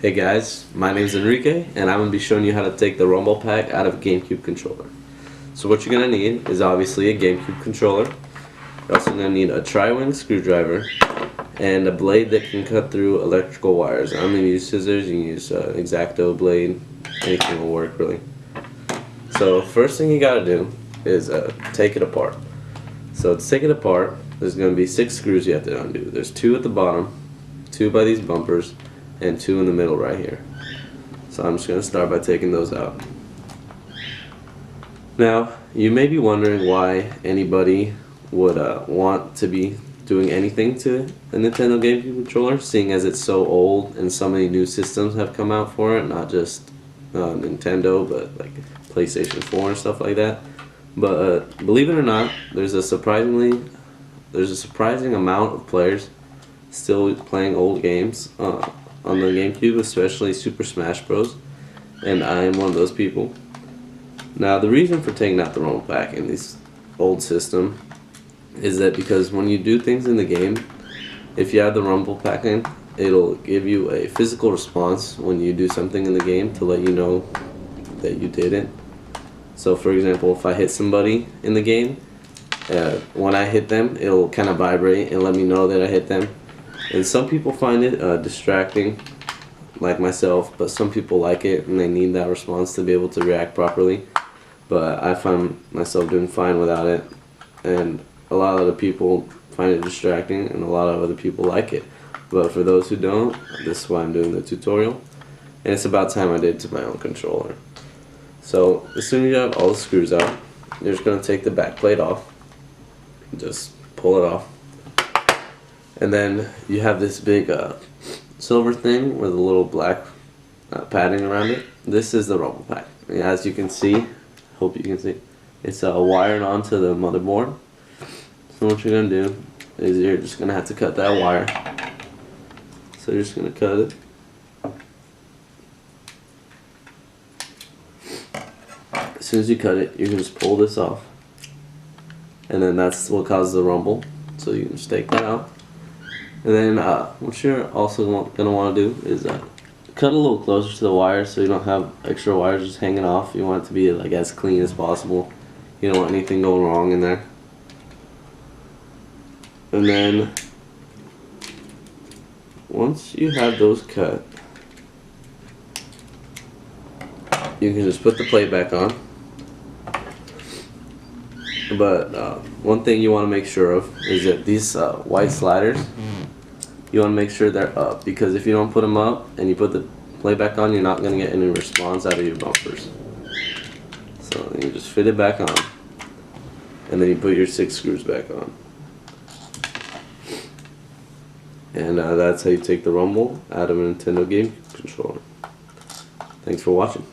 Hey guys, my name is Enrique and I'm going to be showing you how to take the rumble pack out of a GameCube controller. So what you're going to need is obviously a GameCube controller. You're also going to need a tri-wing screwdriver and a blade that can cut through electrical wires. I'm going to use scissors, you can use an X-Acto blade, anything will work really. So first thing you got to do is take it apart. So to take it apart, there's going to be 6 screws you have to undo. There's 2 at the bottom, 2 by these bumpers, and 2 in the middle right here. So I'm just going to start by taking those out. Now you may be wondering why anybody would want to be doing anything to a Nintendo GameCube controller, seeing as it's so old and so many new systems have come out for it, not just Nintendo but like PlayStation 4 and stuff like that. But believe it or not, there's a surprising amount of players still playing old games on the GameCube, especially Super Smash Bros. And I am one of those people. Now the reason for taking out the rumble pack in this old system is that because when you do things in the game, if you have the rumble pack in, it'll give you a physical response when you do something in the game to let you know that you did it. So for example, if I hit somebody in the game, when I hit them, it'll kind of vibrate and let me know that I hit them. And some people find it distracting, like myself, but some people like it and they need that response to be able to react properly. But I find myself doing fine without it, and a lot of other people find it distracting and a lot of other people like it. But for those who don't, this is why I'm doing the tutorial, and it's about time I did to my own controller. So as soon as you have all the screws out, you're just going to take the back plate off, just pull it off. And then you have this big silver thing with a little black padding around it. This is the rumble pack. And as you can see, hope you can see, it's wired onto the motherboard. So what you're going to do is you're just going to have to cut that wire. So you're just going to cut it. As soon as you cut it, you can just pull this off. And then that's what causes the rumble. So you can just take that out. And then what you're also going to want to do is cut a little closer to the wire so you don't have extra wires just hanging off. You want it to be like as clean as possible. You don't want anything going wrong in there. And then once you have those cut, you can just put the plate back on. But one thing you want to make sure of is that these white sliders, you want to make sure they're up, because if you don't put them up and you put the plate back on, you're not going to get any response out of your bumpers. So you just fit it back on, and then you put your 6 screws back on. And that's how you take the rumble out of a Nintendo GameCube controller. Thanks for watching.